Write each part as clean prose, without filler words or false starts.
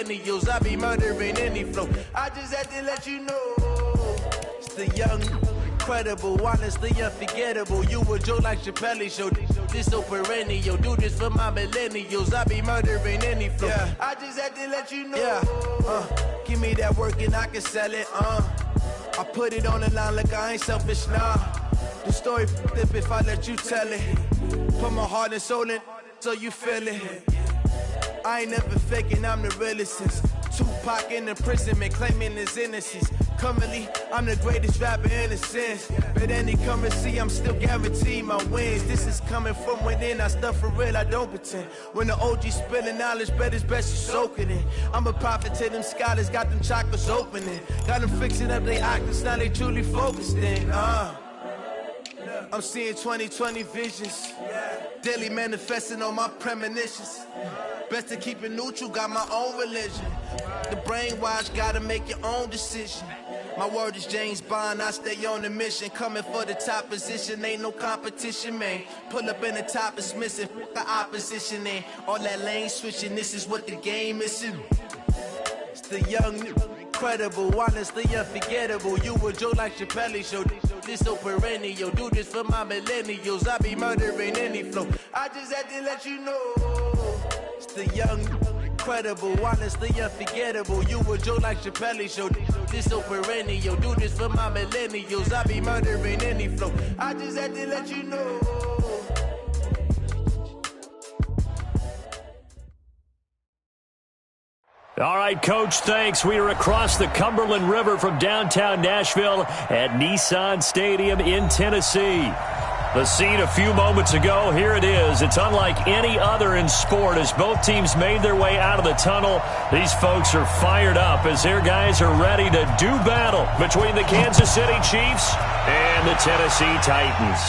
millennials. I be murdering any flow. I just had to let you know. It's the young, incredible, honestly unforgettable. You a joke like Chappelle show. This so perennial. Do this for my millennials. I be murdering any flow. Yeah. I just had to let you know. Yeah. Give me that work and I can sell it. I put it on the line like I ain't selfish, nah. The story flip if I let you tell it. Put my heart and soul in so you feel it. I ain't never faking, I'm the realest since Tupac in imprisonment, claiming his innocence. Currently, I'm the greatest rapper in a sense. But any currency, I'm still guaranteed my wins. This is coming from within, I stuff for real, I don't pretend. When the OG spilling knowledge, bet it's best you soak it in. I'm a prophet to them scholars, got them chakras opening. Got them fixing up their octaves, now they truly focused in. I'm seeing 2020 visions. Daily manifesting on my premonitions. Best to keep it neutral, got my own religion. The brainwash, gotta make your own decision. My word is James Bond, I stay on the mission. Coming for the top position, ain't no competition, man. Pull up in the top, it's missing, the opposition ain't. All that lane switching, this is what the game is. It's the young, incredible, honestly unforgettable. You a joke like Chappelle show. This so perennial. Do this for my millennials. I be murdering any flow. I just had to let you know. It's the young, incredible, honestly unforgettable. You a joke like Chappelle show. This so perennial. Do this for my millennials. I be murdering any flow. I just had to let you know. All right, Coach, thanks. We are across the Cumberland River from downtown Nashville at Nissan Stadium in Tennessee. The scene a few moments ago, here it is. It's unlike any other in sport as both teams made their way out of the tunnel. These folks are fired up as their guys are ready to do battle between the Kansas City Chiefs and the Tennessee Titans.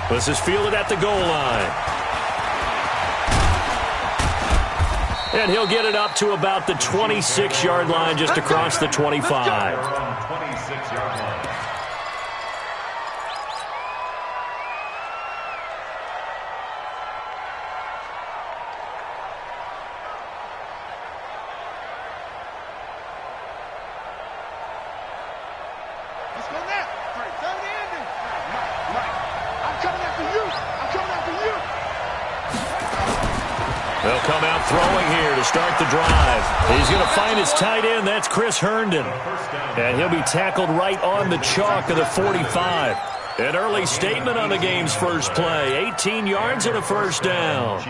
This is fielded at the goal line. And he'll get it up to about the 26-yard line, just across the 25. 26-yard line. Let's go now. Third ending. Mike, I'm coming after you. I'm coming after you. They'll come out throwing here to start the drive. He's going to find his tight end. That's Chris Herndon. And he'll be tackled right on the chalk of the 45. An early statement on the game's first play. 18 yards and a first down.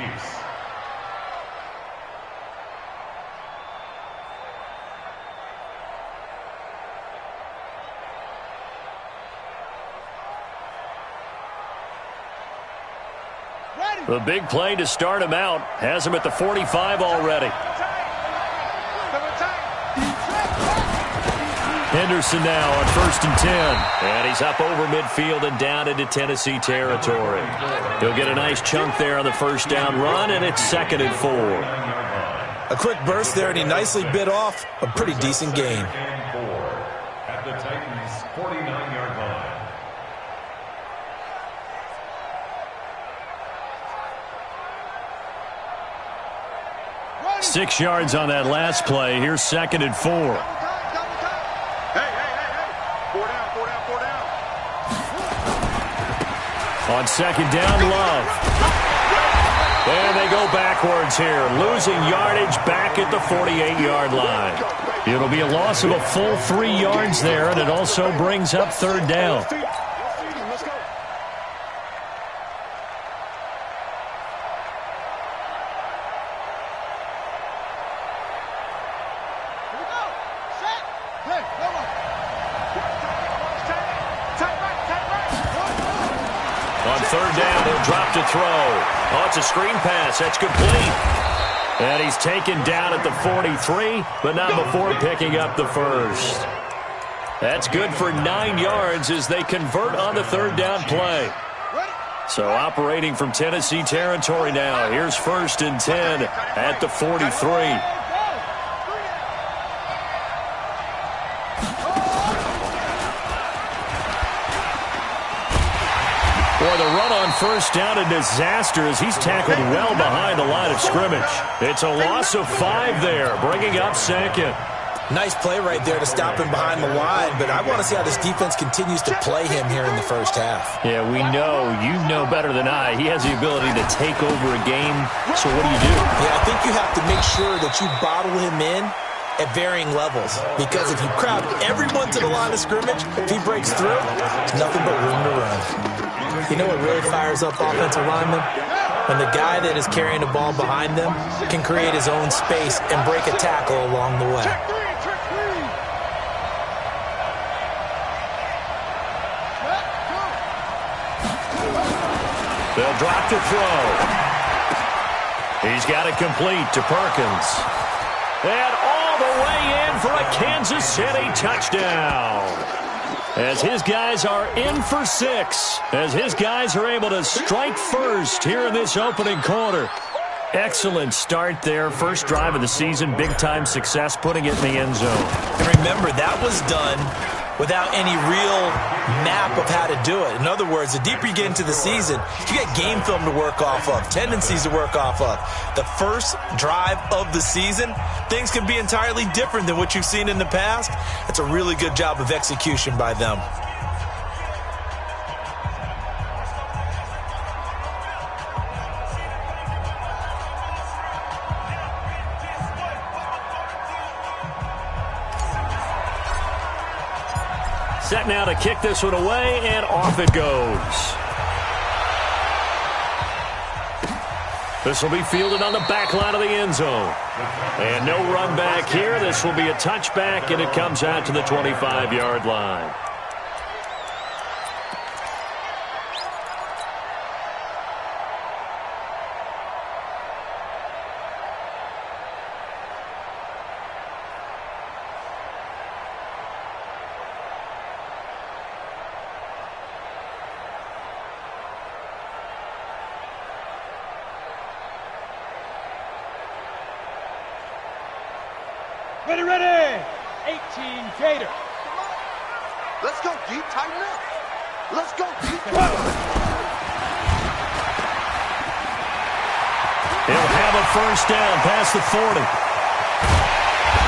The big play to start him out has him at the 45 already. Henderson now on 1st and 10. And he's up over midfield and down into Tennessee territory. He'll get a nice chunk there on the first down run, and it's 2nd and 4. A quick burst there, and he nicely bit off a pretty decent gain. At the Titans' 49-yard line. 6 yards on that last play. Here's 2nd and 4. Hey. 4 down. On 2nd down, Love. And they go backwards here, losing yardage back at the 48-yard line. It'll be a loss of a full 3 yards there, and it also brings up 3rd down. On 3rd down, he'll drop to throw. Oh, it's a screen pass. That's complete. And he's taken down at the 43, but not before picking up the first. That's good for 9 yards as they convert on the 3rd down play. So operating from Tennessee territory now. Here's 1st and 10 at the 43. Boy, the run on first down, a disaster as he's tackled well behind the line of scrimmage. It's a loss of 5 there, bringing up second. Nice play right there to stop him behind the line, but I want to see how this defense continues to play him here in the first half. Yeah, we know. You know better than I. He has the ability to take over a game, so what do you do? Yeah, I think you have to make sure that you bottle him in at varying levels, because if you crowd everyone to the line of scrimmage, if he breaks through, there's nothing but room to run. You know what really fires up offensive linemen? When the guy that is carrying the ball behind them can create his own space and break a tackle along the way. They'll drop to throw. He's got it complete to Perkins. And all the way in for a Kansas City touchdown. As his guys are in for 6. As his guys are able to strike first here in this opening quarter. Excellent start there. First drive of the season. Big-time success, putting it in the end zone. And remember, that was done without any real map of how to do it. In other words, the deeper you get into the season, you get game film to work off of, tendencies to work off of. The first drive of the season, things can be entirely different than what you've seen in the past. It's a really good job of execution by them. Set now to kick this one away, and off it goes. This will be fielded on the back line of the end zone. And no run back here. This will be a touchback, and it comes out to the 25-yard line. Ready, ready! 18 Gator. Let's go deep, tighten up. Let's go deep. He'll have a first down past the 40.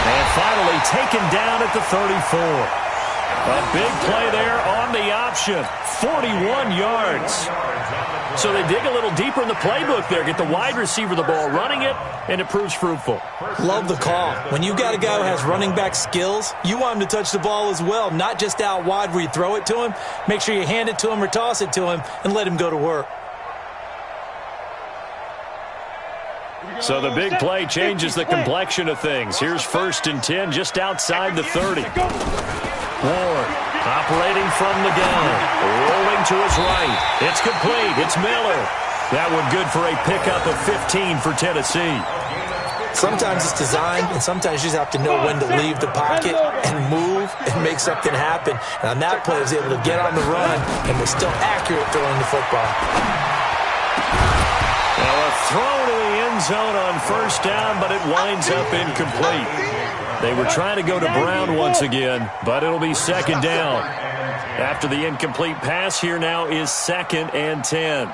And finally taken down at the 34. A big play there on the option. 41 yards. So they dig a little deeper in the playbook there. Get the wide receiver the ball, running it, and it proves fruitful. Love the call. When you got a guy who has running back skills, you want him to touch the ball as well, not just out wide where you throw it to him. Make sure you hand it to him or toss it to him and let him go to work. So the big play changes the complexion of things. Here's 1st and 10 just outside the 30. Ward operating from the gun. Rolling to his right. It's complete. It's Miller. That one good for a pickup of 15 for Tennessee. Sometimes it's designed, and sometimes you just have to know when to leave the pocket and move and make something happen. And on that play, he was able to get on the run and was still accurate throwing the football. Well, a throw to the end zone on first down, but it winds up incomplete. They were trying to go to Brown once again, but it'll be 2nd down. After the incomplete pass, here now is 2nd and 10.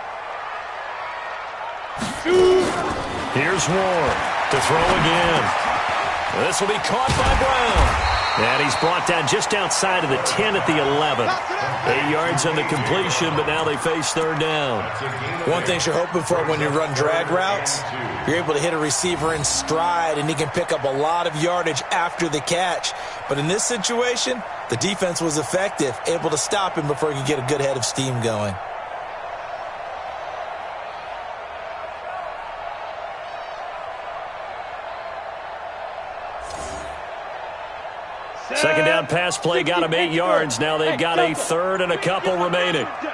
Here's Ward to throw again. This will be caught by Brown. And he's brought down just outside of the 10 at the 11. 8 yards on the completion, but now they face 3rd down. One thing you're hoping for when you run drag routes, you're able to hit a receiver in stride, and he can pick up a lot of yardage after the catch. But in this situation, the defense was effective, able to stop him before he could get a good head of steam going. Second down pass play got him 8 yards. Now they've got a 3rd and a couple remaining. Back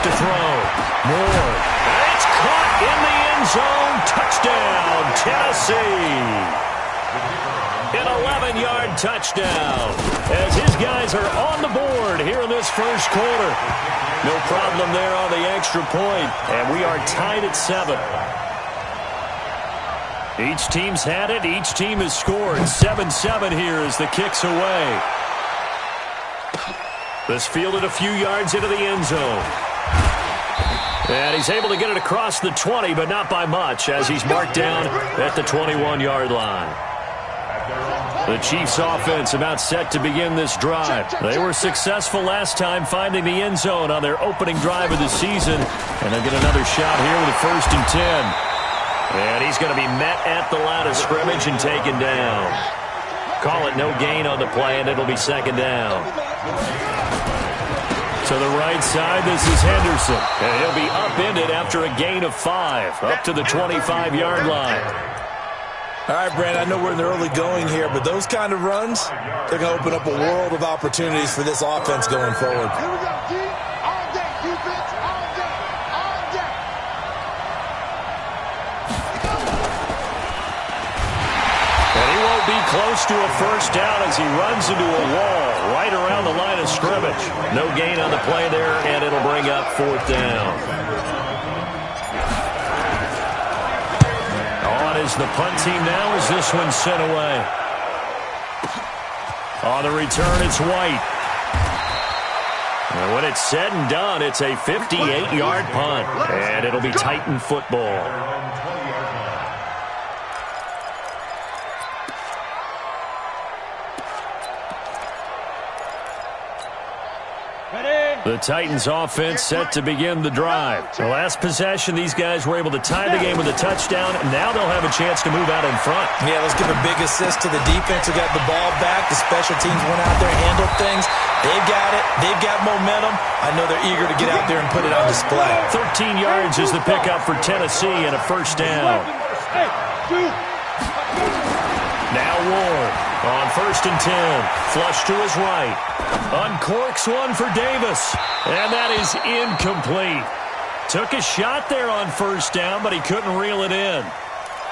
to throw. Moore. And it's caught in the end zone. Touchdown, Tennessee. An 11-yard touchdown. As his guys are on the board here in this first quarter. No problem there on the extra point. And we are tied at 7. Each team's had it. Each team has scored. 7-7 here as the kick's away. This fielded a few yards into the end zone. And he's able to get it across the 20, but not by much, as he's marked down at the 21-yard line. The Chiefs' offense about set to begin this drive. They were successful last time finding the end zone on their opening drive of the season, and they'll get another shot here with a 1st and 10. And he's going to be met at the line of scrimmage and taken down. Call it no gain on the play, and it'll be 2nd down. To the right side, this is Henderson. And he'll be upended after a gain of 5, up to the 25-yard line. All right, Brand, I know we're in the early going here, but those kind of runs, they're going to open up a world of opportunities for this offense going forward. Here we go, G. All day, defense, all day, all day. And he won't be close to a 1st down as he runs into a wall right around the line of scrimmage. No gain on the play there, and it'll bring up 4th down. On is the punt team now as this one's sent away. On the return, it's White. And when it's said and done, it's a 58-yard punt, and it'll be Titan football. The Titans offense set to begin the drive. The last possession, these guys were able to tie the game with a touchdown, and now they'll have a chance to move out in front. Yeah, let's give a big assist to the defense who got the ball back. The special teams went out there and handled things. They've got it. They've got momentum. I know they're eager to get out there and put it on display. 13 yards is the pickup for Tennessee and a 1st down. Now Ward on 1st and 10. Flush to his right. Uncorks one for Davis. And that is incomplete. Took a shot there on 1st down, but he couldn't reel it in.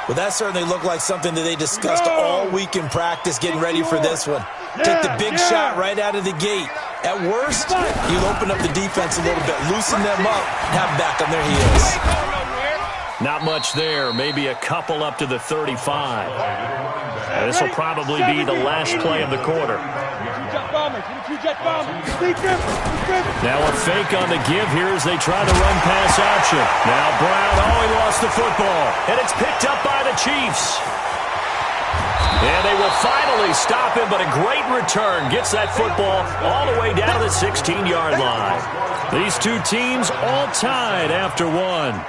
Well, that certainly looked like something that they discussed all week in practice, getting ready for this one. Take the big shot right out of the gate. At worst, you'll open up the defense a little bit, loosen them up, and have them back on their heels. Not much there. Maybe a couple up to the 35. This will probably be the last play of the quarter. Now a fake on the give here as they try to run pass option. Now Brown, he lost the football. And it's picked up by the Chiefs. And they will finally stop him, but a great return gets that football all the way down to the 16-yard line. These two teams all tied after one.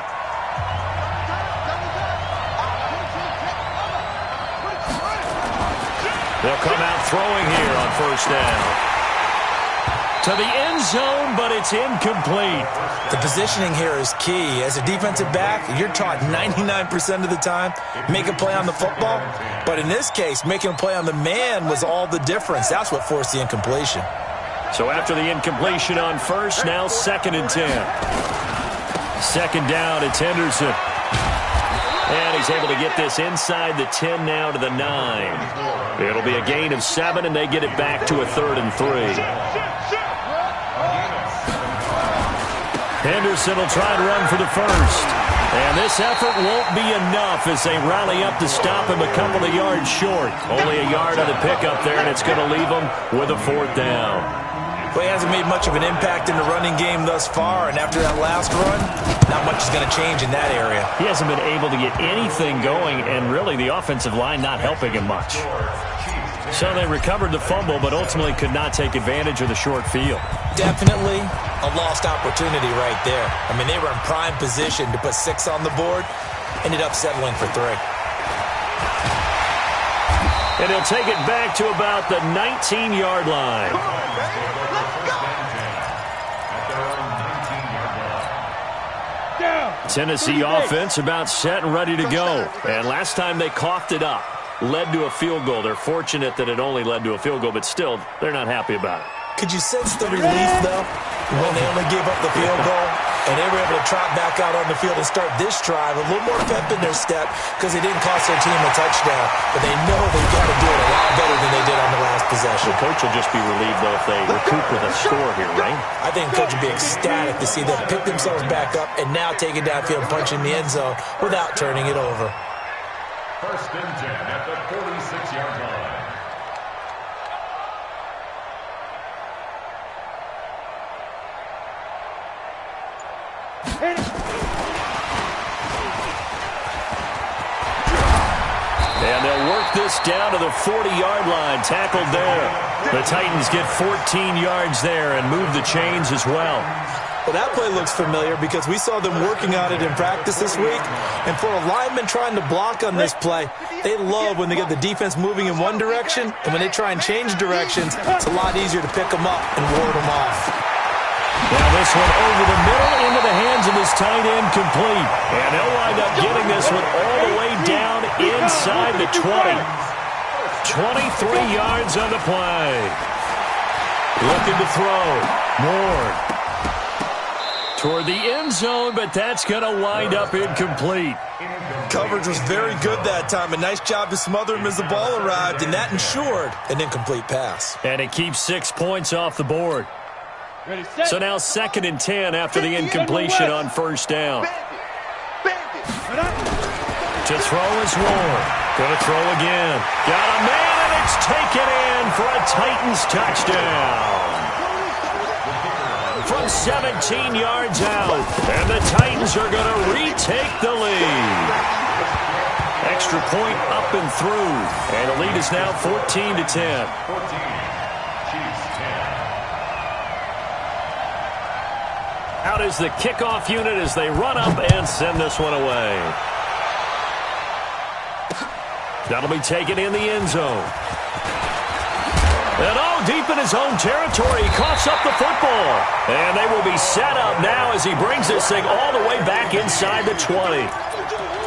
They'll come out throwing here on 1st down. To the end zone, but it's incomplete. The positioning here is key. As a defensive back, you're taught 99% of the time, make a play on the football. But in this case, making a play on the man was all the difference. That's what forced the incompletion. So after the incompletion on 1st, now 2nd and 10. 2nd down, it's Henderson. And he's able to get this inside the 10 now to the 9. It'll be a gain of 7, and they get it back to a 3rd and 3. Henderson will try and run for the 1st. And this effort won't be enough as they rally up to stop him a couple of yards short. Only a yard on the pickup there, and it's going to leave him with a 4th down. Well, he hasn't made much of an impact in the running game thus far, and after that last run, not much is going to change in that area. He hasn't been able to get anything going, and really the offensive line not helping him much. So they recovered the fumble, but ultimately could not take advantage of the short field. Definitely a lost opportunity right there. I mean, they were in prime position to put 6 on the board, ended up settling for 3. And he'll take it back to about the 19-yard line. Tennessee offense about set and ready to go. And last time they coughed it up, led to a field goal. They're fortunate that it only led to a field goal, but still, they're not happy about it. Could you sense the relief, though, when they only gave up the field goal and they were able to trot back out on the field and start this drive, a little more pep in their step because they didn't cost their team a touchdown, but they know they've got to do it a lot better than they did on the last possession. The coach will just be relieved, though, if they recoup with a score here, right? I think the coach will be ecstatic to see them pick themselves back up and now take it downfield and punch in the end zone without turning it over. 1st and 10 at the 46-yard line. And they'll work this down to the 40-yard line. Tackled there. The Titans get 14 yards there and move the chains as well. Well, that play looks familiar because we saw them working on it in practice this week. And for a lineman trying to block on this play, they love when they get the defense moving in one direction. And when they try and change directions, it's a lot easier to pick them up and ward them off. Now this one over the middle into the hands of his tight end, complete. And they'll wind up getting this one all the way down inside the 20. 23 yards on the play. Looking to throw. Ward toward the end zone, but that's going to wind up incomplete. Coverage was very good that time. A nice job to smother him as the ball arrived, and that ensured an incomplete pass. And it keeps 6 points off the board. So now 2nd and 10 after the incompletion on first down. To throw is Ward. Going to throw again. Got a man, and it's taken in for a Titans touchdown. From 17 yards out, and the Titans are going to retake the lead. Extra point up and through, and the lead is now 14-10. 14. Out is the kickoff unit as they run up and send this one away. That'll be taken in the end zone. And deep in his own territory, he coughs up the football. And they will be set up now as he brings this thing all the way back inside the 20.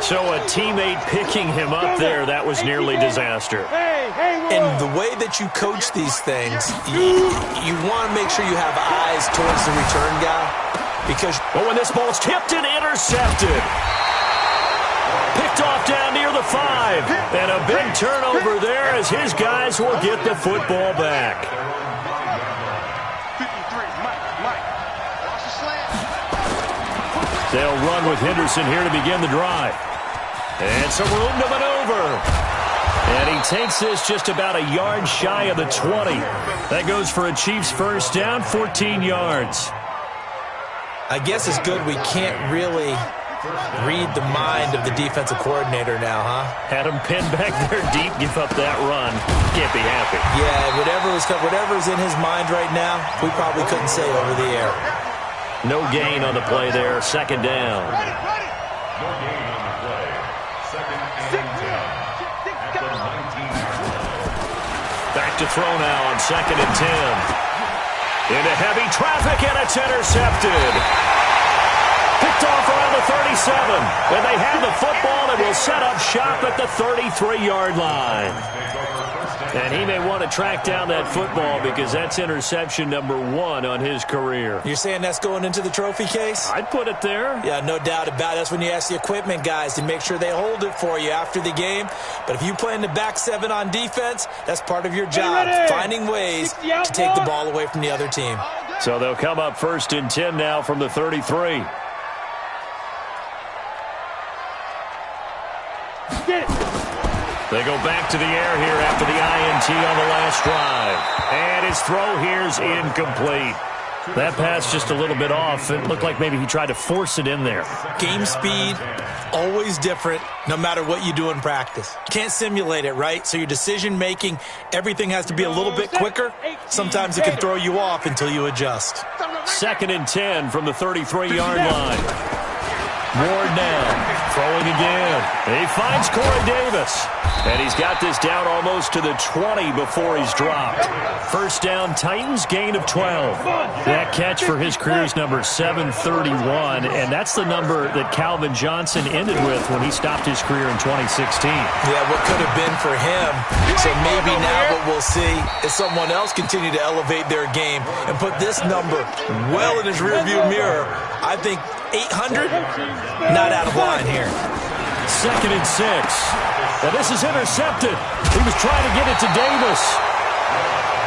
So a teammate picking him up there, that was nearly disaster. And the way that you coach these things, you want to make sure you have eyes towards the return guy. Because when this ball's tipped and intercepted. Picked off down near the 5. And a big turnover there as his guys will get the football back. They'll run with Henderson here to begin the drive. And some room to maneuver. And he takes this just about a yard shy of the 20. That goes for a Chiefs first down, 14 yards. I guess it's good we can't really read the mind of the defensive coordinator now, huh? Had him pinned back there deep, give up that run. Can't be happy. Yeah, whatever's in his mind right now, we probably couldn't say over the air. No gain on the play there, 2nd down. No gain on the play. 2nd and 10. At the 19-yard line. Back to throw now on 2nd and 10. Into heavy traffic, and it's intercepted. Picked off around the 37. And they have the football and will set up shop at the 33-yard line. And he may want to track down that football because that's interception number 1 on his career. You're saying that's going into the trophy case? I'd put it there. Yeah, no doubt about it. That's when you ask the equipment guys to make sure they hold it for you after the game. But if you play in the back 7 on defense, that's part of your job, finding ways to take the ball away from the other team. So they'll come up 1st and 10 now from the 33. They go back to the air here after the INT on the last drive. And his throw here's incomplete. That pass just a little bit off. It looked like maybe he tried to force it in there. Game speed, always different, no matter what you do in practice. Can't simulate it, right? So your decision-making, everything has to be a little bit quicker. Sometimes it can throw you off until you adjust. 2nd and 10 from the 33-yard line. Ward now, throwing again. He finds Corey Davis. And he's got this down almost to the 20 before he's dropped. First down, Titans, gain of 12. That catch for his career is number 731, and that's the number that Calvin Johnson ended with when he stopped his career in 2016. Yeah, what could have been for him. So maybe now what we'll see is someone else continue to elevate their game and put this number well in his rearview mirror. I think 800, not out of line here. 2nd and 6. Now this is intercepted. He was trying to get it to Davis.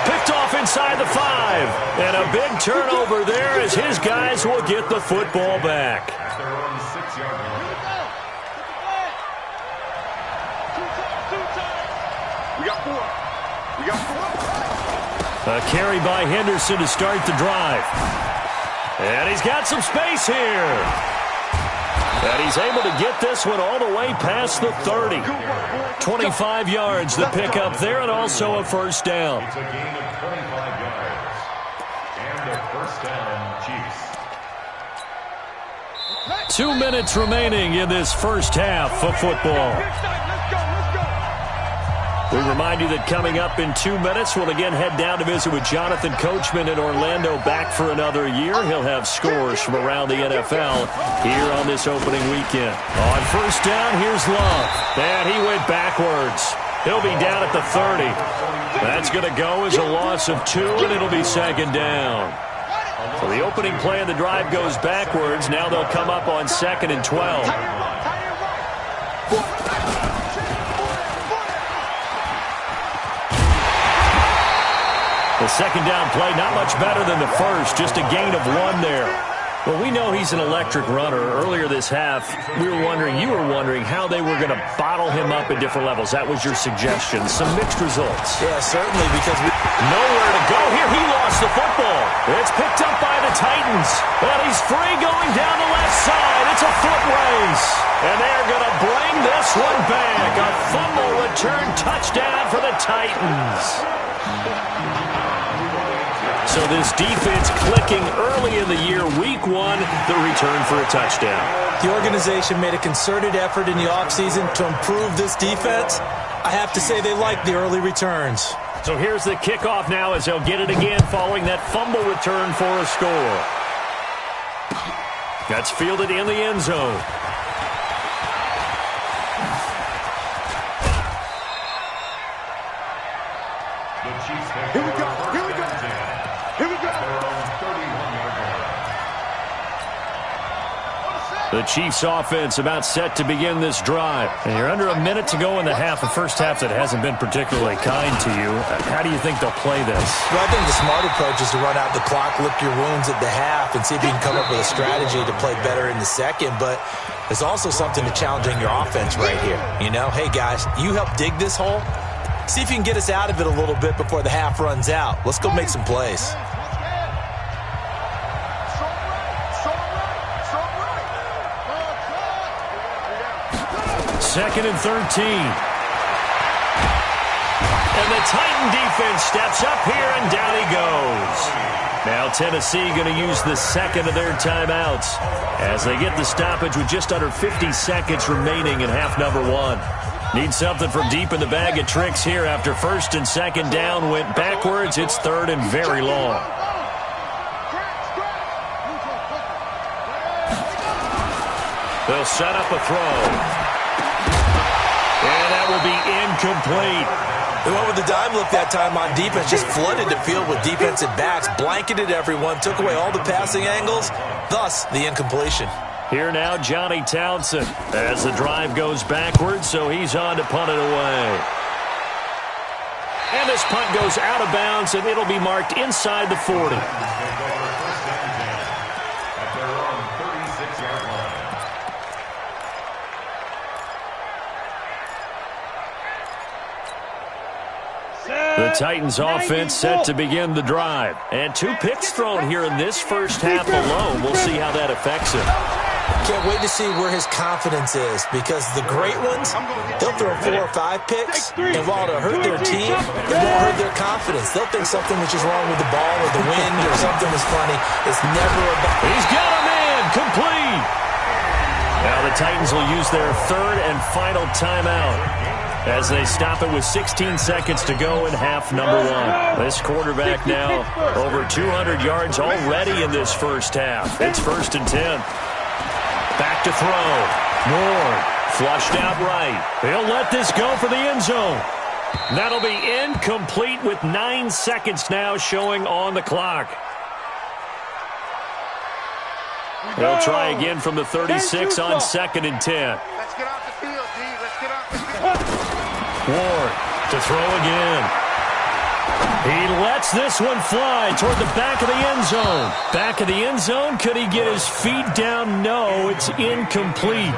Picked off inside the 5. And a big turnover there as his guys will get the football back. At their own 6-yard line. We got 4. A carry by Henderson to start the drive. And he's got some space here. And he's able to get this one all the way past the 30. 25 yards the pick up there, and also a first down. It's a gain of 25 yards. And a first down, Chiefs. 2 minutes remaining in this first half of football. We remind you that coming up in 2 minutes, we'll again head down to visit with Jonathan Coachman in Orlando, back for another year. He'll have scores from around the NFL here on this opening weekend. On first down, here's Love. And he went backwards. He'll be down at the 30. That's going to go as a loss of 2, and it'll be second down. So the opening play of the drive goes backwards. Now they'll come up on 2nd and 12. The second down play, not much better than the first, just a gain of 1 there. Well, we know he's an electric runner. Earlier this half, you were wondering how they were going to bottle him up at different levels. That was your suggestion. Some mixed results. Yeah, certainly, because nowhere to go here. He lost the football. It's picked up by the Titans. But he's free going down the left side. It's a foot race. And they're going to bring this one back. A fumble return touchdown for the Titans. So this defense clicking early in the year, week 1, the return for a touchdown. The organization made a concerted effort in the offseason to improve this defense. I have to say they like the early returns. So here's the kickoff now as they'll get it again following that fumble return for a score. That's fielded in the end zone. Here we go. Here we go. Here we go. The Chiefs offense about set to begin this drive. And you're under a minute to go in the half, a first half that hasn't been particularly kind to you. How do you think they'll play this? Well, I think the smart approach is to run out the clock, lick your wounds at the half, and see if you can come up with a strategy to play better in the second. But there's also something to challenging your offense right here. You know, hey, guys, you help dig this hole. See if you can get us out of it a little bit before the half runs out. Let's go make some plays. Second and 13. And the Titan defense steps up here, and down he goes. Now Tennessee going to use the second of their timeouts as they get the stoppage with just under 50 seconds remaining in half number 1. Need something from deep in the bag of tricks here after first and second down went backwards. It's third and very long. They'll set up a throw. And that will be incomplete. They went with the dime look that time on defense, just flooded the field with defensive backs, blanketed everyone, took away all the passing angles, thus the incompletion. Here now, Johnny Townsend, as the drive goes backwards, so he's on to punt it away. And this punt goes out of bounds, and it'll be marked inside the 40. The Titans offense set to begin the drive. And 2 picks thrown here in this first half alone. We'll see how that affects him. Can't wait to see where his confidence is, because the great ones, they'll throw 4 or 5 picks, and while it'll hurt their team, it won't hurt their confidence. They'll think something was just wrong with the ball or the wind or something was funny. It's never about... He's got him in! Complete! Now the Titans will use their third and final timeout as they stop it with 16 seconds to go in half number 1. This quarterback now over 200 yards already in this first half. It's first and 10. Back to throw. Ward flushed out right. He'll let this go for the end zone. That'll be incomplete with 9 seconds now showing on the clock. He'll try again from the 36 on 2nd and 10. Let's get off the field, D. Let's get off the field. Ward to throw again. He lets this one fly toward the back of the end zone. Back of the end zone. Could he get his feet down? No, it's incomplete.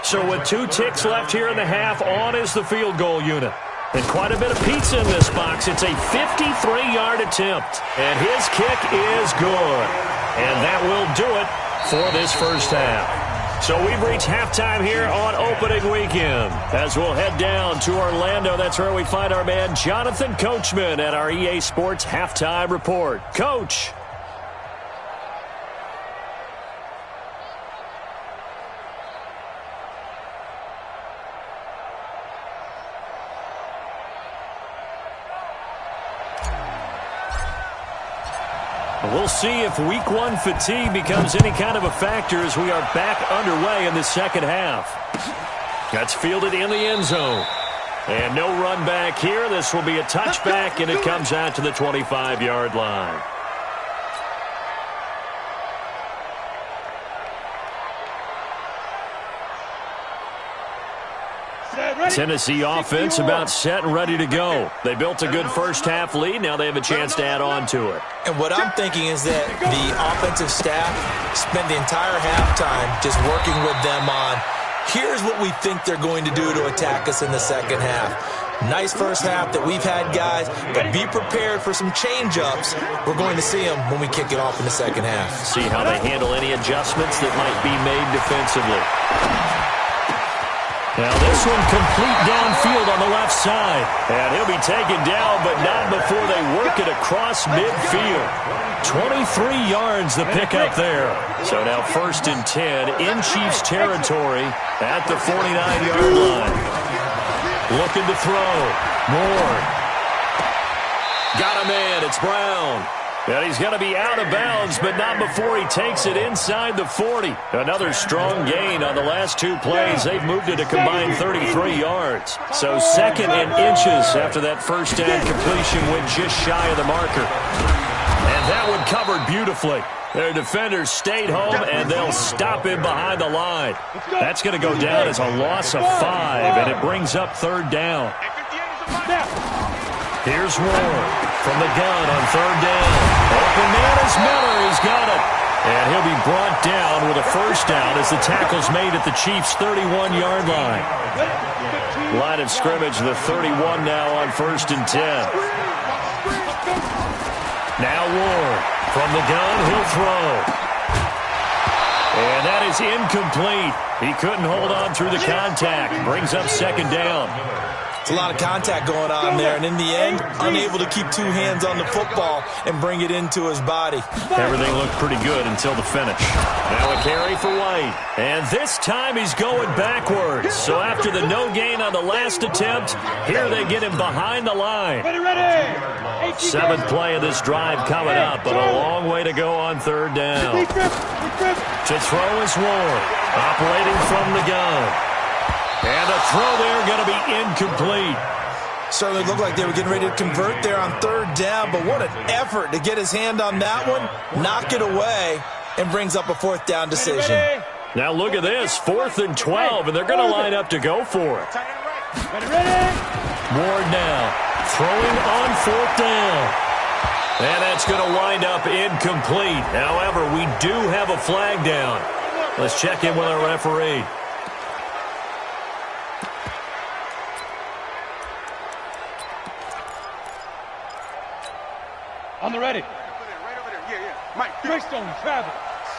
So with 2 ticks left here in the half, on is the field goal unit. And quite a bit of pizza in this box. It's a 53-yard attempt. And his kick is good. And that will do it for this first half. So we've reached halftime here on opening weekend. As we'll head down to Orlando, that's where we find our man Jonathan Coachman at our EA Sports Halftime Report. Coach. We'll see if week one fatigue becomes any kind of a factor as we are back underway in the second half. That's fielded in the end zone. And no run back here. This will be a touchback, and it comes out to the 25-yard line. Tennessee offense about set and ready to go. They built a good first-half lead. Now they have a chance to add on to it. And what I'm thinking is that the offensive staff spent the entire halftime just working with them on, here's what we think they're going to do to attack us in the second half. Nice first half that we've had, guys, but be prepared for some change-ups. We're going to see them when we kick it off in the second half. See how they handle any adjustments that might be made defensively. Now this one complete downfield on the left side. And he'll be taken down, but not before they work it across midfield. 23 yards the pickup there. So now 1st and 10 in Chiefs territory at the 49-yard line. Looking to throw. Moore. Got a man. It's Brown. And he's going to be out of bounds, but not before he takes it inside the 40. Another strong gain on the last two plays. They've moved it a combined 33 yards. So 2nd and inches after that first down completion went just shy of the marker. And that one covered beautifully. Their defenders stayed home, and they'll stop him behind the line. That's going to go down as a loss of 5, and it brings up 3rd down. Here's Ward from the gun on 3rd down. Open man is Miller. He's got it. And he'll be brought down with a first down as the tackle's made at the Chiefs' 31-yard line. Line of scrimmage, the 31 now on 1st and 10. Now Ward from the gun. He'll throw. And that is incomplete. He couldn't hold on through the contact. Brings up 2nd down. It's a lot of contact going on there, and in the end, unable to keep 2 hands on the football and bring it into his body. Everything looked pretty good until the finish. Now a carry for White. And this time he's going backwards. So after the no gain on the last attempt, here they get him behind the line. 7th play of this drive coming up, but a long way to go on 3rd down. To throw is Ward, operating from the gun. And the throw there going to be incomplete. Certainly looked like they were getting ready to convert there on 3rd down, but what an effort to get his hand on that one, knock it away, and brings up a 4th down decision. Now look at this, 4th and 12, and they're going to line up to go for it. Ward now throwing on 4th down. And that's going to wind up incomplete. However, we do have a flag down. Let's check in with our referee. On the ready. Right over there. Yeah. Mike. Greystone, travel.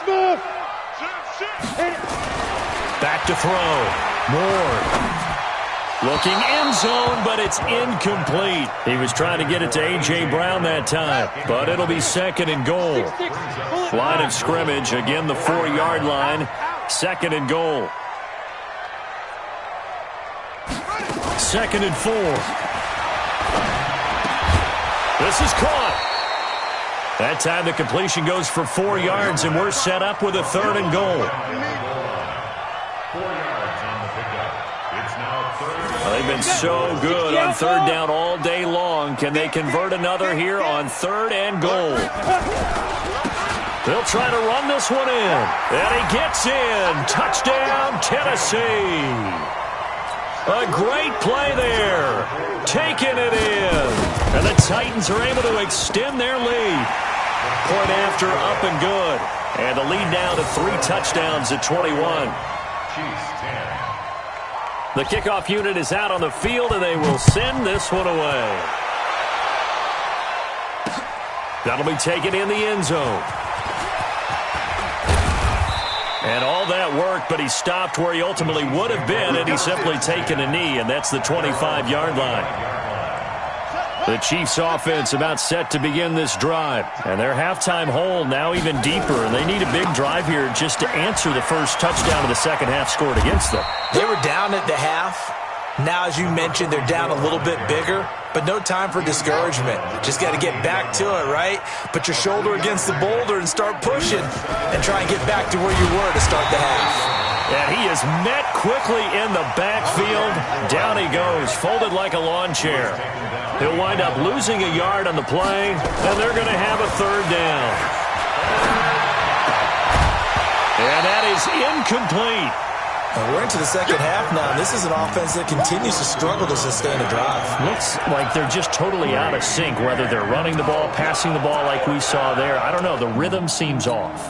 Smooth. Back to throw. Moore. Looking end zone, but it's incomplete. He was trying to get it to A.J. Brown that time, but it'll be 2nd and goal. Line of scrimmage, again the 4-yard line. 2nd and goal. 2nd and 4. This is caught. That time the completion goes for 4 yards, and we're set up with a 3rd and goal. 4 yards on the pickup. It's now 3rd. Well, they've been so good on 3rd down all day long. Can they convert another here on 3rd and goal? They'll try to run this one in. And he gets in. Touchdown, Tennessee. A great play there. Taking it in. And the Titans are able to extend their lead. Point after, up and good. And the lead now to 3 touchdowns at 21. Chiefs 10. The kickoff unit is out on the field, and they will send this one away. That'll be taken in the end zone. And all that worked, but he stopped where he ultimately would have been, and he's simply taken a knee, and that's the 25-yard line. The Chiefs offense about set to begin this drive. And their halftime hole now even deeper. And they need a big drive here just to answer the first touchdown of the second half scored against them. They were down at the half. Now, as you mentioned, they're down a little bit bigger. But no time for discouragement. Just got to get back to it, right? Put your shoulder against the boulder and start pushing. And try and get back to where you were to start the half. And he is met quickly in the backfield. Down he goes, folded like a lawn chair. He'll wind up losing a yard on the play, and they're going to have a third down. And that is incomplete. And we're into the second half now. This is an offense that continues to struggle to sustain a drive. Looks like they're just totally out of sync, whether they're running the ball, passing the ball like we saw there. I don't know. The rhythm seems off.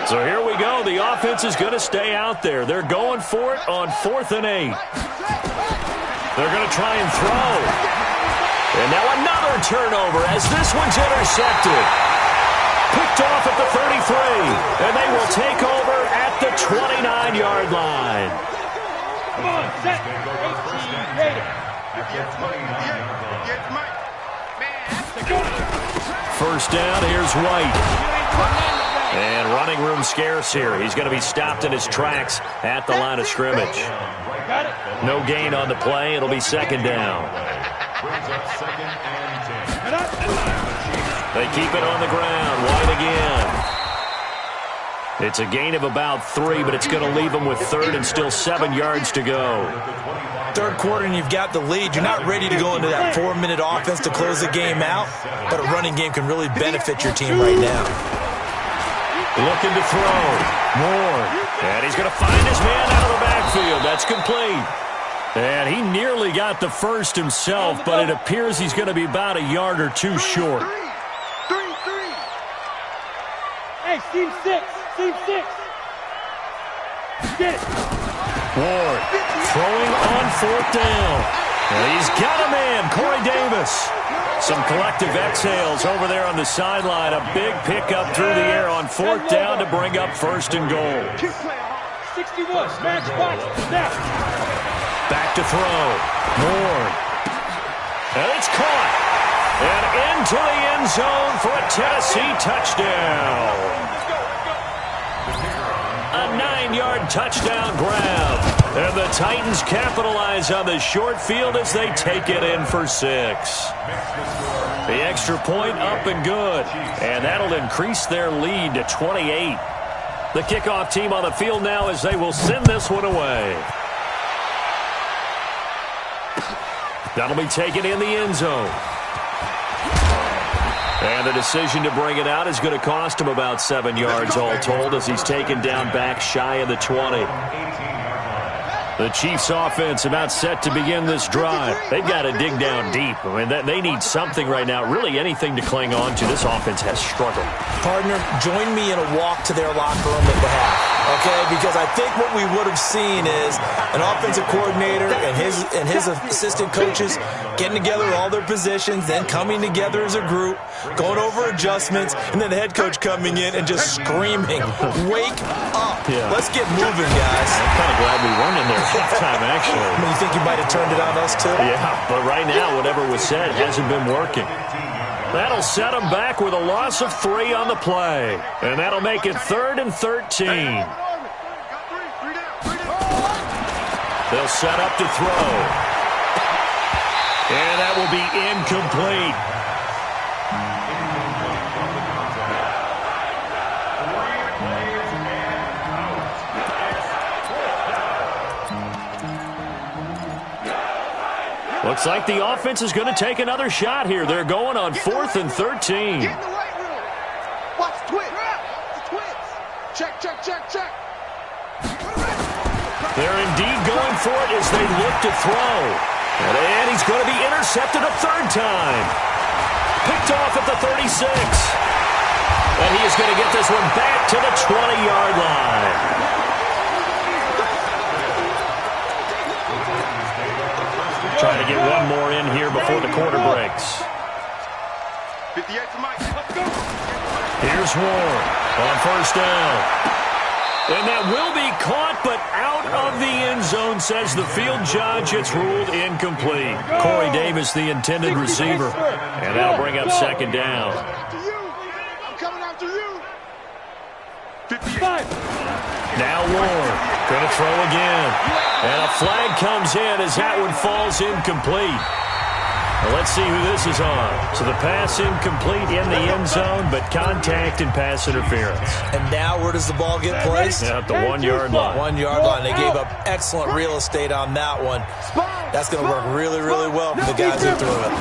So here we go. The offense is going to stay out there. They're going for it on 4th and 8. They're going to try and throw. And now another turnover as this one's intercepted. Picked off at the 33. And they will take over at the 29-yard line. Come on, set. 18, ready. First down, here's White. And running room scarce here. He's going to be stopped in his tracks at the line of scrimmage. No gain on the play. It'll be second down. They keep it on the ground. White again. It's a gain of about 3, but it's going to leave them with third and still 7 yards to go. Third quarter and you've got the lead. You're not ready to go into that 4-minute offense to close the game out, but a running game can really benefit your team right now. Looking to throw. Moore. And he's going to find his man out of the backfield. That's complete. And he nearly got the first himself, but it appears he's going to be about a yard or 2 short. Hey, team 6. Team 6. Get it. Ward throwing on 4th down. And he's got a man, Corey Davis. Some collective exhales over there on the sideline. A big pickup through the air on 4th down to bring up 1st and goal. 61, match box, snap. Back to throw. Ward. And it's caught. And into the end zone for a Tennessee touchdown. A 9-yard touchdown grab. And the Titans capitalize on the short field as they take it in for 6. The extra point up and good. And that'll increase their lead to 28. The kickoff team on the field now as they will send this one away. That'll be taken in the end zone. And the decision to bring it out is going to cost him about 7 yards all told as he's taken down back shy of the 20. The Chiefs offense about set to begin this drive. They've got to dig down deep. I mean, they need something right now, really anything to cling on to. This offense has struggled. Partner, join me in a walk to their locker room at the half, okay? Because I think what we would have seen is an offensive coordinator and his assistant coaches getting together all their positions, then coming together as a group, going over adjustments, and then the head coach coming in and just screaming, wake up. Yeah. Let's get moving, guys. I'm kind of glad we weren't in there at halftime, actually. I mean, you think you might have turned it on us, too? Yeah, but right now, whatever was said hasn't been working. That'll set them back with a loss of 3 on the play. And that'll make it 3rd and 13. They'll set up to throw. And that will be incomplete. Looks like the offense is going to take another shot here. They're going on 4th and 13. Get in the right room. Watch the twitch. The twitch. Check, check, check, check. They're indeed going for it as they look to throw. And he's going to be intercepted a 3rd time. Picked off at the 36. And he is going to get this one back to the 20-yard line. trying to get one more in here before the quarter breaks. 58 for Mike. Let's go. Here's Ward on first down. And that will be caught, but out of the end zone, says the field judge. It's ruled incomplete. Corey Davis, the intended receiver. And that'll bring up second down. I'm coming after you. 55. Now Ward going to throw again. And a flag comes in as that one falls incomplete. Well, let's see who this is on. So the pass incomplete in the end zone, but contact and pass interference. And now where does the ball get placed? At the 1 yard line. 1 yard line. They gave up excellent real estate on that one. That's going to work really, really well for the guys who threw it.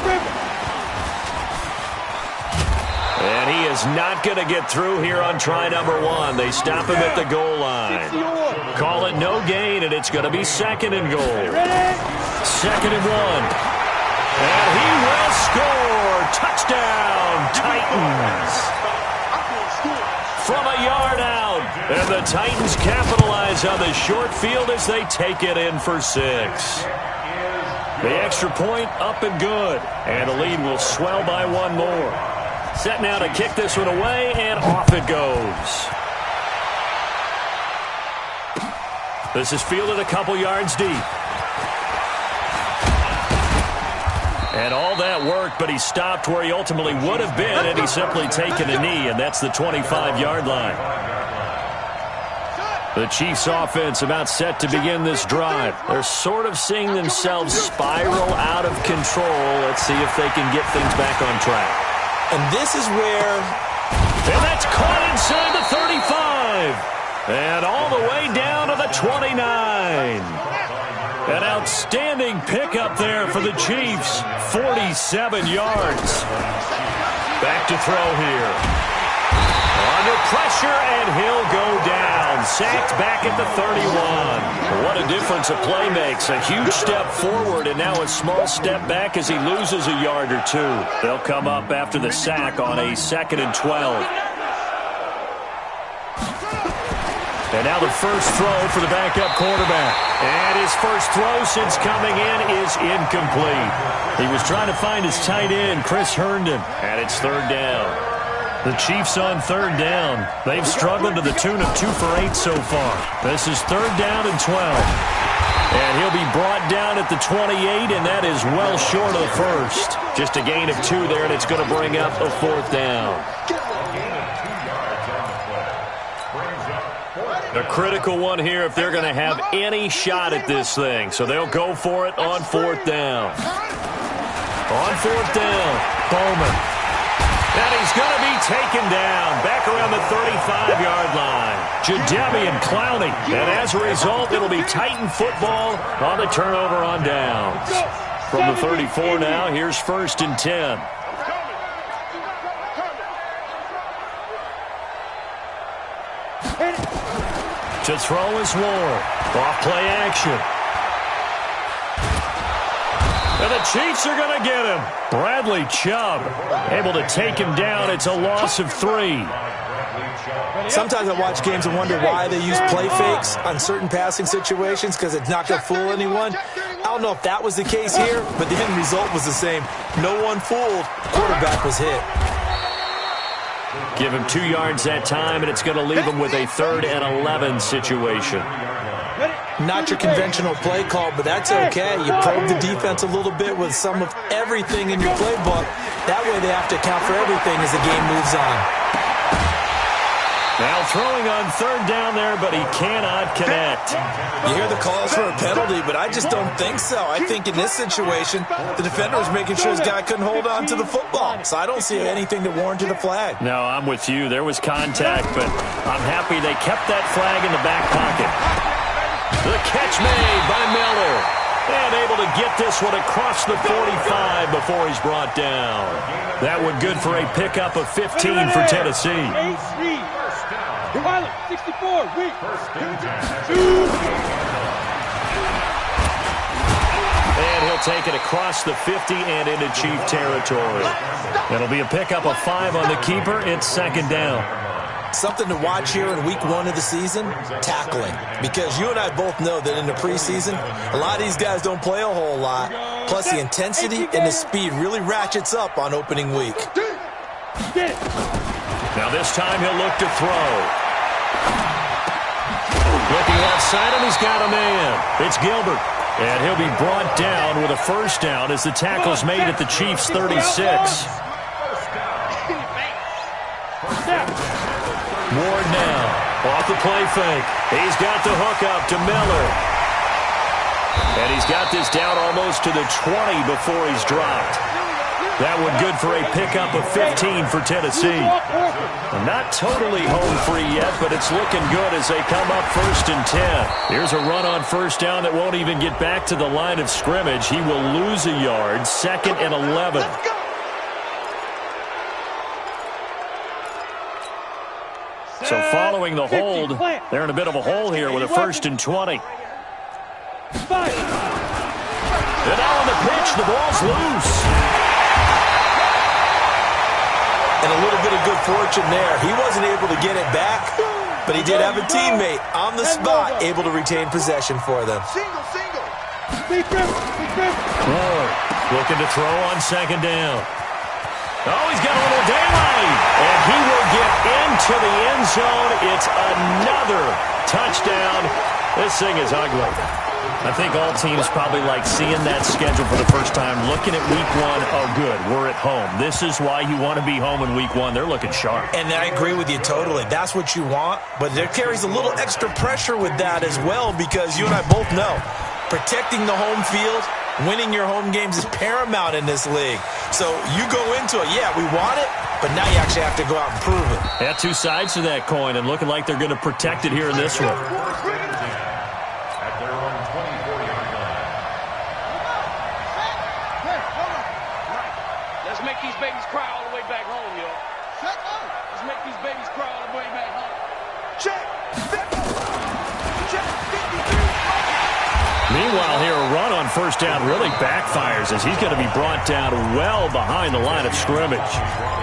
And he is not going to get through here on try number 1. They stop him at the goal line. Call it no gain, and it's going to be second and goal. Second and 1. And he will score. Touchdown, Titans. From a yard out. And the Titans capitalize on the short field as they take it in for 6. The extra point up and good. And the lead will swell by one more. Set now to kick this one away, and off it goes. This is fielded a couple yards deep. And all that worked, but he stopped where he ultimately would have been had he simply taken a knee, and that's the 25-yard line. The Chiefs' offense about set to begin this drive. They're sort of seeing themselves spiral out of control. Let's see if they can get things back on track. And this is where... And that's caught inside the 35. And all the way down to the 29. An outstanding pickup there for the Chiefs. 47 yards. Back to throw here. Under pressure, and he'll go down. Sacked back at the 31. What a difference a play makes. A huge step forward, and now a small step back as he loses a yard or two. They'll come up after the sack on a 2nd and 12. And now the first throw for the backup quarterback. And his first throw since coming in is incomplete. He was trying to find his tight end, Chris Herndon, and it's third down. The Chiefs on third down. They've struggled to the tune of 2 for 8 so far. This is third down and 12. And he'll be brought down at the 28, and that is well short of the first. Just a gain of 2 there, and it's going to bring up a fourth down. A critical one here if they're going to have any shot at this thing. So they'll go for it on fourth down. On fourth down, Bowman. And he's going to be taken down back around the 35-yard line. Jadeveon Clowney. And as a result, it'll be Titan football on the turnover on downs. From the 34 now, here's 1st and 10. To throw is Ward. Off play action. And the Chiefs are going to get him. Bradley Chubb able to take him down. It's a loss of 3. Sometimes I watch games and wonder why they use play fakes on certain passing situations, because it's not going to fool anyone. I don't know if that was the case here, but the end result was the same. No one fooled. Quarterback was hit. Give him 2 yards that time, and it's going to leave him with a 3rd and 11 situation. Not your conventional play call, but that's okay. You probe the defense a little bit with some of everything in your playbook. That way they have to account for everything as the game moves on. Now throwing on third down there, but he cannot connect. You hear the calls for a penalty, but I just don't think so. I think in this situation, the defender was making sure his guy couldn't hold on to the football. So I don't see anything that warranted a flag. No, I'm with you. There was contact, but I'm happy they kept that flag in the back pocket. The catch made by Miller. And able to get this one across the 45 before he's brought down. That one good for a pickup of 15 for Tennessee. 64, weak. And he'll take it across the 50 and into Chief territory. It'll be a pickup of 5 on the keeper. It's second down. Something to watch here in week 1 of the season, tackling. Because you and I both know that in the preseason, a lot of these guys don't play a whole lot. Plus, the intensity and the speed really ratchets up on opening week. Now this time he'll look to throw. Looking left side, and he's got a man. It's Gilbert. And he'll be brought down with a first down as the tackle's made at the Chiefs' 36. Ward now, off the play fake. He's got the hook up to Miller. And he's got this down almost to the 20 before he's dropped. That one good for a pickup of 15 for Tennessee. Not totally home free yet, but it's looking good as they come up 1st and 10. Here's a run on first down that won't even get back to the line of scrimmage. He will lose a yard, 2nd and 11. So following the hold, they're in a bit of a hole here with a 1st and 20. And now on the pitch, the ball's loose. And a little bit of good fortune there. He wasn't able to get it back, but he did have a teammate on the spot able to retain possession for them. Ward looking to throw on 2nd down. Oh, he's got a little daylight, and he will get into the end zone. It's another touchdown. This thing is ugly. I think all teams probably like seeing that schedule for the first time, looking at week 1. Oh, good, we're at home. This is why you want to be home in week 1. They're looking sharp. And I agree with you totally. That's what you want, but there carries a little extra pressure with that as well, because you and I both know protecting the home field, winning your home games is paramount in this league. So you go into it, yeah, we want it, but now you actually have to go out and prove it. Yeah, two sides to that coin, and looking like they're going to protect it here in this one. Make these babies cry all the way back home, yo. Let's make these babies cry all the way back home. Check. Meanwhile, here a run on first down really backfires as he's going to be brought down well behind the line of scrimmage.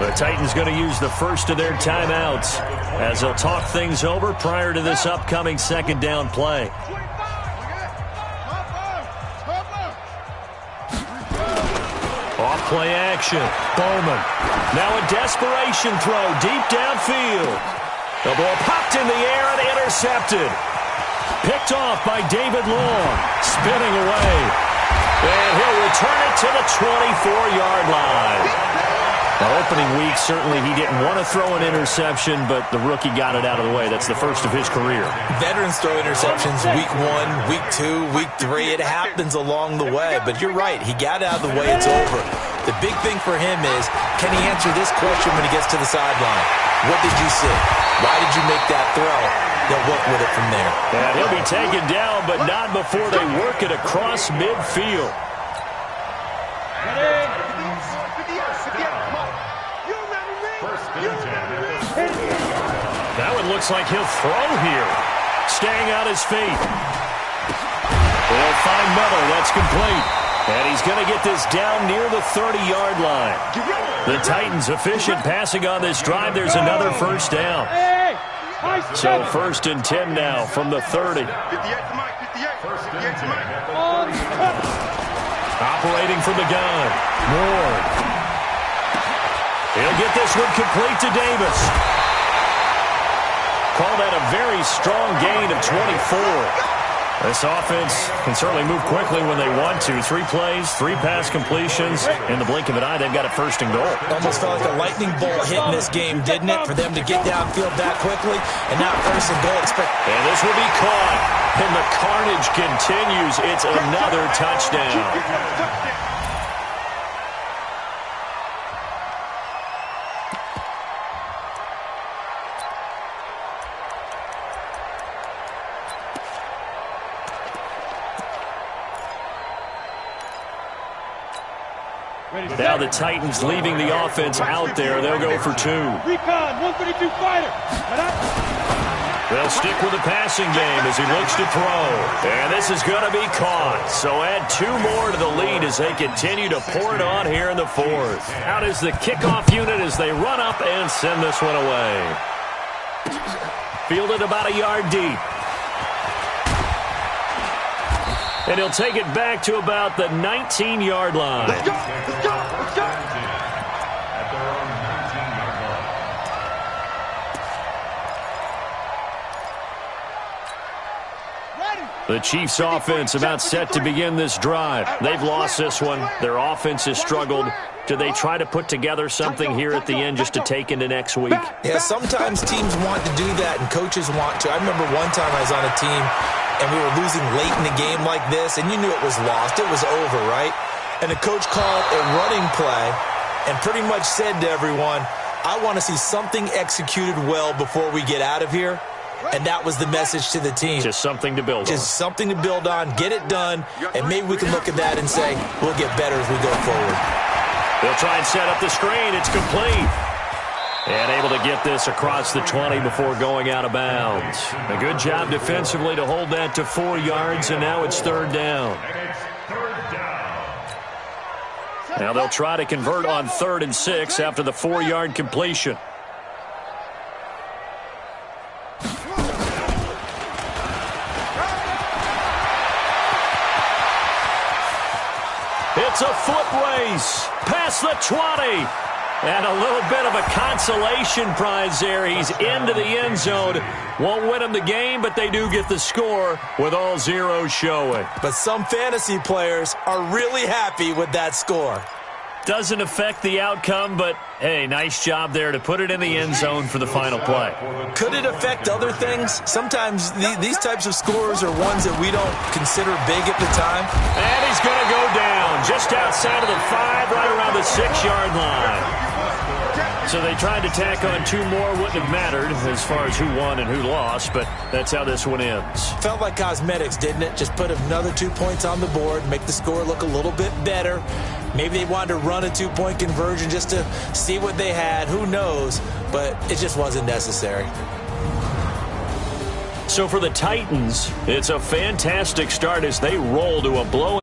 The Titans going to use the first of their timeouts as they'll talk things over prior to this upcoming 2nd down play. Off-play action. Bowman. Now a desperation throw deep downfield. The ball popped in the air and intercepted. Picked off by David Long. Spinning away. And he'll return it to the 24-yard line. Now, opening week, certainly he didn't want to throw an interception, but the rookie got it out of the way. That's the first of his career. Veterans throw interceptions week 1, week 2, week 3. It happens along the way, but you're right. He got it out of the way. It's over. The big thing for him is, can he answer this question when he gets to the sideline? What did you see? Why did you make that throw? They'll work with it from there. And he'll be taken down, but not before they work it across midfield. That one looks like he'll throw here. Staying on his feet. They'll find Miller. That's complete. And he's going to get this down near the 30-yard line. The Titans efficient passing on this drive. There's another first down. So 1st and 10 now from the 30. Operating from the gun. Ward. He'll get this one complete to Davis. Call that a very strong gain of 24. This offense can certainly move quickly when they want to. 3 plays, 3 pass completions. In the blink of an eye, they've got it 1st and goal. Almost felt like a lightning bolt hit in this game, didn't it? For them to get downfield that quickly and not 1st and goal. And this will be caught. And the carnage continues. It's another touchdown. Now the Titans leaving the offense out there. They'll go for 2. Recon, 132 fighter. They'll stick with the passing game as he looks to throw. And this is going to be caught. So add 2 more to the lead as they continue to pour it on here in the 4th. Out is the kickoff unit as they run up and send this one away. Fielded about a yard deep. And he'll take it back to about the 19-yard line. Let's go. Let's go. Let's go. At their own 19-yard line. The Chiefs' offense about set to begin this drive. They've lost this one. Their offense has struggled. Do they try to put together something here at the end just to take into next week? Yeah, sometimes teams want to do that and coaches want to. I remember one time I was on a team and we were losing late in the game like this, and you knew it was lost. It was over, right? And the coach called a running play and pretty much said to everyone, I want to see something executed well before we get out of here. And that was the message to the team. Just something to build on. Just something to build on, get it done, and maybe we can look at that and say, we'll get better as we go forward. They'll try and set up the screen. It's complete. And able to get this across the 20 before going out of bounds. A good job defensively to hold that to 4 yards, and now it's third down. And it's third down. Now they'll try to convert on 3rd and 6 after the 4-yard completion. It's a foot race past the 20. And a little bit of a consolation prize there. He's into the end zone. Won't win him the game, but they do get the score with all zeros showing. But some fantasy players are really happy with that score. Doesn't affect the outcome, but, hey, nice job there to put it in the end zone for the final play. Could it affect other things? Sometimes these types of scores are ones that we don't consider big at the time. And he's going to go down just outside of the 5, right around the 6-yard line. So they tried to tack on 2 more. Wouldn't have mattered as far as who won and who lost, but that's how this one ends. Felt like cosmetics, didn't it? Just put another 2 points on the board, make the score look a little bit better. Maybe they wanted to run a 2-point conversion just to see what they had. Who knows? But it just wasn't necessary. So for the Titans, it's a fantastic start as they roll to a blow.